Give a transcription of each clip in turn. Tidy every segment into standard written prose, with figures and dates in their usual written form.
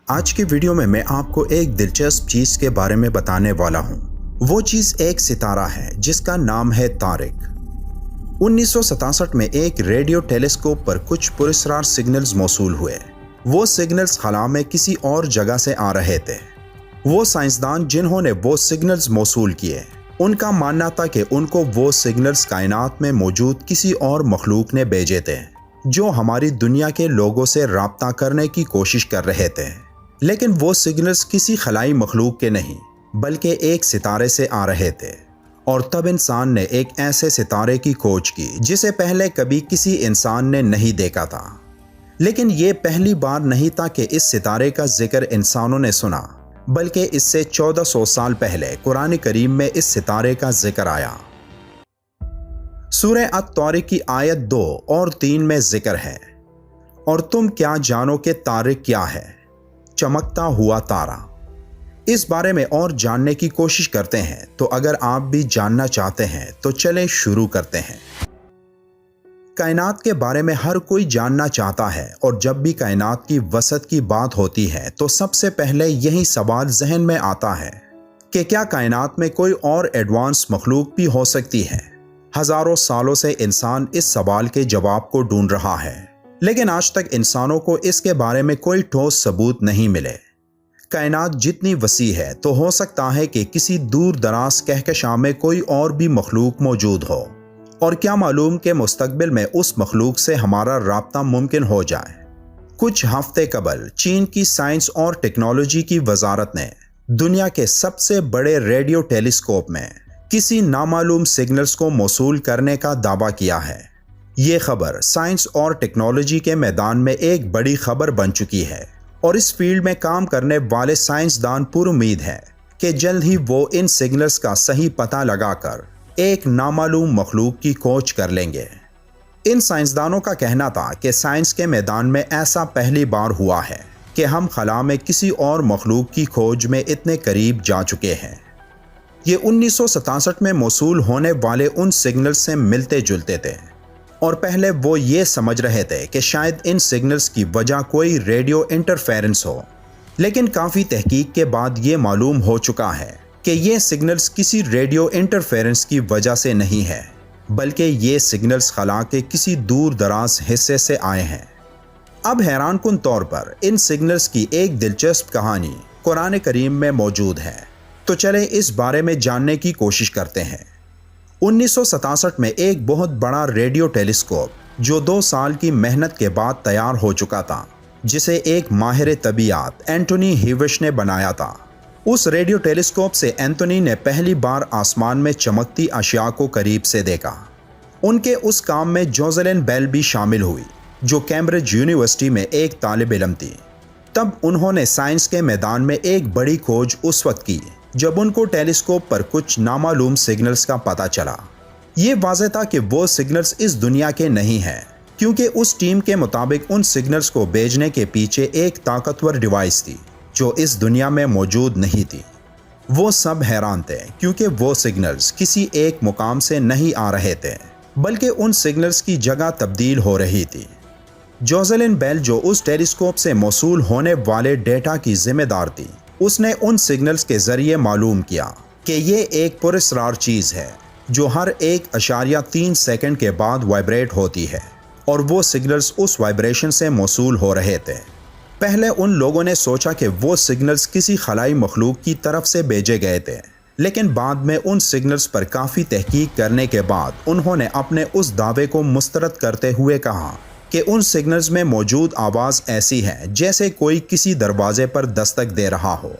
آج کی ویڈیو میں آپ کو ایک دلچسپ چیز کے بارے میں بتانے والا ہوں۔ وہ چیز ایک ستارہ ہے جس کا نام ہے طارق۔ 1967 میں ایک ریڈیو ٹیلیسکوپ پر کچھ پراسرار سگنلز موصول ہوئے۔ وہ سگنلز خلا میں کسی اور جگہ سے آ رہے تھے۔ وہ سائنسدان جنہوں نے وہ سگنلز موصول کیے، ان کا ماننا تھا کہ ان کو وہ سگنلز کائنات میں موجود کسی اور مخلوق نے بھیجے تھے جو ہماری دنیا کے لوگوں سے رابطہ کرنے کی کوشش کر رہے تھے، لیکن وہ سگنلز کسی خلائی مخلوق کے نہیں بلکہ ایک ستارے سے آ رہے تھے۔ اور تب انسان نے ایک ایسے ستارے کی کھوج کی جسے پہلے کبھی کسی انسان نے نہیں دیکھا تھا۔ لیکن یہ پہلی بار نہیں تھا کہ اس ستارے کا ذکر انسانوں نے سنا، بلکہ اس سے 1400 سال پہلے قرآن کریم میں اس ستارے کا ذکر آیا۔ سورہ الطارق کی آیت 2 اور 3 میں ذکر ہے، اور تم کیا جانو کہ طارق کیا ہے؟ چمکتا ہوا تارا۔ اس بارے میں اور جاننے کی کوشش کرتے ہیں، تو اگر آپ بھی جاننا چاہتے ہیں تو چلیں شروع کرتے ہیں۔ کائنات کے بارے میں ہر کوئی جاننا چاہتا ہے، اور جب بھی کائنات کی وسعت کی بات ہوتی ہے تو سب سے پہلے یہی سوال ذہن میں آتا ہے کہ کیا کائنات میں کوئی اور ایڈوانس مخلوق بھی ہو سکتی ہے؟ ہزاروں سالوں سے انسان اس سوال کے جواب کو ڈھونڈ رہا ہے، لیکن آج تک انسانوں کو اس کے بارے میں کوئی ٹھوس ثبوت نہیں ملے۔ کائنات جتنی وسیع ہے تو ہو سکتا ہے کہ کسی دور دراز کہکشاں میں کوئی اور بھی مخلوق موجود ہو، اور کیا معلوم کہ مستقبل میں اس مخلوق سے ہمارا رابطہ ممکن ہو جائے۔ کچھ ہفتے قبل چین کی سائنس اور ٹیکنالوجی کی وزارت نے دنیا کے سب سے بڑے ریڈیو ٹیلیسکوپ میں کسی نامعلوم سگنلز کو موصول کرنے کا دعویٰ کیا ہے۔ یہ خبر سائنس اور ٹیکنالوجی کے میدان میں ایک بڑی خبر بن چکی ہے، اور اس فیلڈ میں کام کرنے والے سائنسدان پر امید ہے کہ جلد ہی وہ ان سگنلز کا صحیح پتہ لگا کر ایک نامعلوم مخلوق کی کھوج کر لیں گے۔ ان سائنسدانوں کا کہنا تھا کہ سائنس کے میدان میں ایسا پہلی بار ہوا ہے کہ ہم خلا میں کسی اور مخلوق کی کھوج میں اتنے قریب جا چکے ہیں۔ یہ 1967 میں موصول ہونے والے ان سگنلز سے ملتے جلتے تھے، اور پہلے وہ یہ سمجھ رہے تھے کہ شاید ان سگنلز کی وجہ کوئی ریڈیو انٹرفیرنس ہو، لیکن کافی تحقیق کے بعد یہ معلوم ہو چکا ہے کہ یہ سگنلز کسی ریڈیو انٹرفیرنس کی وجہ سے نہیں ہے، بلکہ یہ سگنلز خلا کے کسی دور دراز حصے سے آئے ہیں۔ اب حیران کن طور پر ان سگنلز کی ایک دلچسپ کہانی قرآن کریم میں موجود ہے، تو چلیں اس بارے میں جاننے کی کوشش کرتے ہیں۔ 1967 میں ایک بہت بڑا ریڈیو ٹیلیسکوپ جو 2 سال کی محنت کے بعد تیار ہو چکا تھا، جسے ایک ماہر طبیعیات اینٹونی ہیوش نے بنایا تھا۔ اس ریڈیو ٹیلیسکوپ سے اینٹونی نے پہلی بار آسمان میں چمکتی اشیاء کو قریب سے دیکھا۔ ان کے اس کام میں جوزلین بیل بھی شامل ہوئی، جو کیمبرج یونیورسٹی میں ایک طالب علم تھی۔ تب انہوں نے سائنس کے میدان میں ایک بڑی کھوج اس وقت کی جب ان کو ٹیلیسکوپ پر کچھ نامعلوم سگنلز کا پتہ چلا۔ یہ واضح تھا کہ وہ سگنلز اس دنیا کے نہیں ہیں، کیونکہ اس ٹیم کے مطابق ان سگنلز کو بھیجنے کے پیچھے ایک طاقتور ڈیوائس تھی جو اس دنیا میں موجود نہیں تھی۔ وہ سب حیران تھے، کیونکہ وہ سگنلز کسی ایک مقام سے نہیں آ رہے تھے، بلکہ ان سگنلز کی جگہ تبدیل ہو رہی تھی۔ جوزلین بیل، جو اس ٹیلیسکوپ سے موصول ہونے والے ڈیٹا کی ذمہ دار تھی، اس نے ان سگنلز کے ذریعے معلوم کیا کہ یہ ایک پراسرار چیز ہے جو ہر 1.3 سیکنڈ کے بعد وائبریٹ ہوتی ہے، اور وہ سگنلز اس وائبریشن سے موصول ہو رہے تھے۔ پہلے ان لوگوں نے سوچا کہ وہ سگنلز کسی خلائی مخلوق کی طرف سے بھیجے گئے تھے، لیکن بعد میں ان سگنلز پر کافی تحقیق کرنے کے بعد انہوں نے اپنے اس دعوے کو مسترد کرتے ہوئے کہا کہ ان سگنلز میں موجود آواز ایسی ہے جیسے کوئی کسی دروازے پر دستک دے رہا ہو۔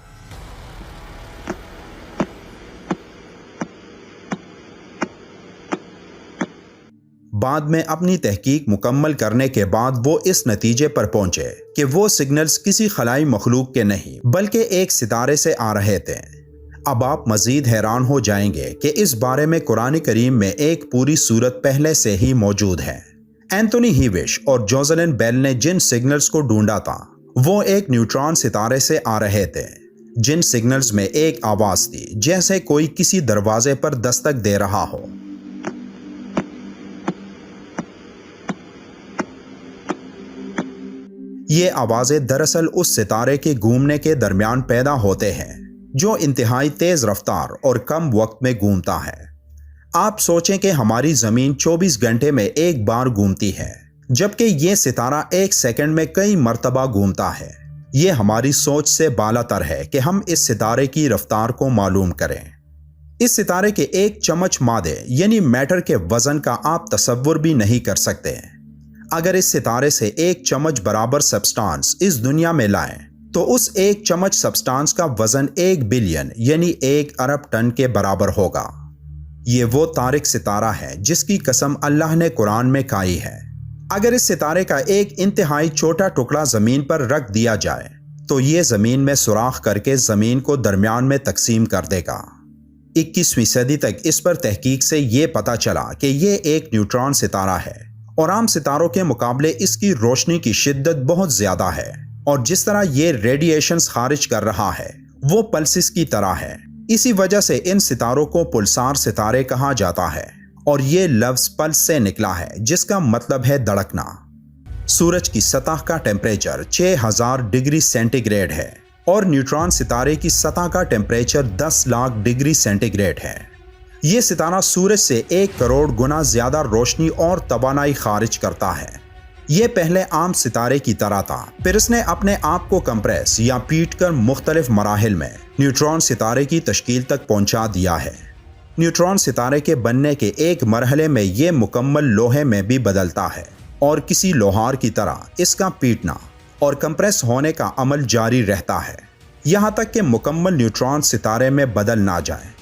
بعد میں اپنی تحقیق مکمل کرنے کے بعد وہ اس نتیجے پر پہنچے کہ وہ سگنلز کسی خلائی مخلوق کے نہیں بلکہ ایک ستارے سے آ رہے تھے۔ اب آپ مزید حیران ہو جائیں گے کہ اس بارے میں قرآن کریم میں ایک پوری سورت پہلے سے ہی موجود ہے۔ اینٹونی ہیوش اور جوزلین بیل نے جن سگنلز کو ڈھونڈا تھا وہ ایک نیوٹران ستارے سے آ رہے تھے، جن سگنلز میں ایک آواز تھی جیسے کوئی کسی دروازے پر دستک دے رہا ہو۔ یہ آوازیں دراصل اس ستارے کے گھومنے کے درمیان پیدا ہوتے ہیں جو انتہائی تیز رفتار اور کم وقت میں گھومتا ہے۔ آپ سوچیں کہ ہماری زمین 24 گھنٹے میں ایک بار گھومتی ہے، جبکہ یہ ستارہ ایک سیکنڈ میں کئی مرتبہ گھومتا ہے۔ یہ ہماری سوچ سے بالاتر ہے کہ ہم اس ستارے کی رفتار کو معلوم کریں۔ اس ستارے کے ایک چمچ مادے یعنی میٹر کے وزن کا آپ تصور بھی نہیں کر سکتے۔ اگر اس ستارے سے ایک چمچ برابر سبسٹانس اس دنیا میں لائیں تو اس ایک چمچ سبسٹانس کا وزن 1 بلین یعنی 1 ارب ٹن کے برابر ہوگا۔ یہ وہ طارق ستارہ ہے جس کی قسم اللہ نے قرآن میں کھائی ہے۔ اگر اس ستارے کا ایک انتہائی چھوٹا ٹکڑا زمین پر رکھ دیا جائے تو یہ زمین میں سوراخ کر کے زمین کو درمیان میں تقسیم کر دے گا۔ 21ویں صدی تک اس پر تحقیق سے یہ پتہ چلا کہ یہ ایک نیوٹران ستارہ ہے اور عام ستاروں کے مقابلے اس کی روشنی کی شدت بہت زیادہ ہے، اور جس طرح یہ ریڈیشنز خارج کر رہا ہے وہ پلسز کی طرح ہے۔ اسی وجہ سے ان ستاروں کو پلسار ستارے کہا جاتا ہے، اور یہ لفظ پلس سے نکلا ہے جس کا مطلب ہے دھڑکنا۔ سورج کی سطح کا ٹیمپریچر 6000 ڈگری سینٹی گریڈ ہے اور نیوٹران ستارے کی سطح کا temperature 10 lakh degree centigrade ہے۔ یہ ستارہ سورج سے 1 کروڑ گنا زیادہ روشنی اور توانائی خارج کرتا ہے۔ یہ پہلے عام ستارے کی طرح تھا، پھر اس نے اپنے آپ کو کمپریس یا پیٹ کر مختلف مراحل میں نیوٹران ستارے کی تشکیل تک پہنچا دیا ہے۔ نیوٹران ستارے کے بننے کے ایک مرحلے میں یہ مکمل لوہے میں بھی بدلتا ہے اور کسی لوہار کی طرح اس کا پیٹنا اور کمپریس ہونے کا عمل جاری رہتا ہے یہاں تک کہ مکمل نیوٹران ستارے میں بدل نہ جائے۔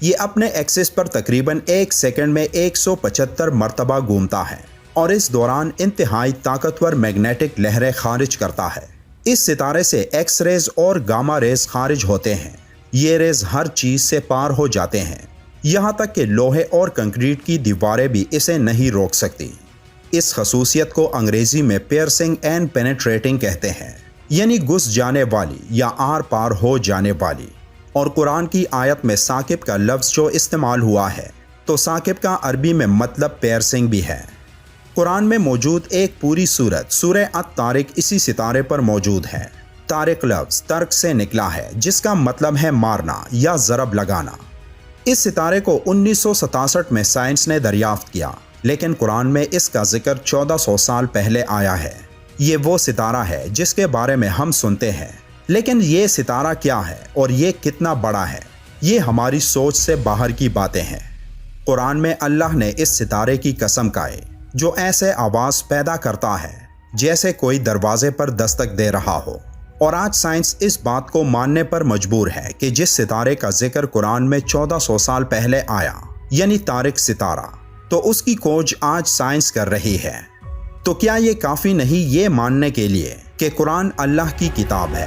یہ اپنے ایکسس پر تقریباً 1 سیکنڈ میں 175 مرتبہ گھومتا ہے اور اس دوران انتہائی طاقتور میگنیٹک لہریں خارج کرتا ہے۔ اس ستارے سے ایکس ریز اور گاما ریز خارج ہوتے ہیں۔ یہ ریز ہر چیز سے پار ہو جاتے ہیں، یہاں تک کہ لوہے اور کنکریٹ کی دیواریں بھی اسے نہیں روک سکتی۔ اس خصوصیت کو انگریزی میں پیئرسنگ اینڈ پینیٹریٹنگ کہتے ہیں، یعنی گھس جانے والی یا آر پار ہو جانے والی۔ اور قرآن کی آیت میں ثاقب کا لفظ جو استعمال ہوا ہے تو ثاقب کا عربی میں مطلب پیئرسنگ بھی ہے۔ قرآن میں موجود ایک پوری سورت سورہ الطارق اسی ستارے پر موجود ہے۔ طارق لفظ ترک سے نکلا ہے جس کا مطلب ہے مارنا یا ضرب لگانا۔ اس ستارے کو 1967 میں سائنس نے دریافت کیا، لیکن قرآن میں اس کا ذکر 1400 سال پہلے آیا ہے۔ یہ وہ ستارہ ہے جس کے بارے میں ہم سنتے ہیں، لیکن یہ ستارہ کیا ہے اور یہ کتنا بڑا ہے، یہ ہماری سوچ سے باہر کی باتیں ہیں۔ قرآن میں اللہ نے اس ستارے کی قسم کھائی جو ایسے آواز پیدا کرتا ہے جیسے کوئی دروازے پر دستک دے رہا ہو، اور آج سائنس اس بات کو ماننے پر مجبور ہے کہ جس ستارے کا ذکر قرآن میں 1400 سال پہلے آیا یعنی طارق ستارہ، تو اس کی کھوج آج سائنس کر رہی ہے۔ تو کیا یہ کافی نہیں یہ ماننے کے لیے کہ قرآن اللہ کی کتاب ہے؟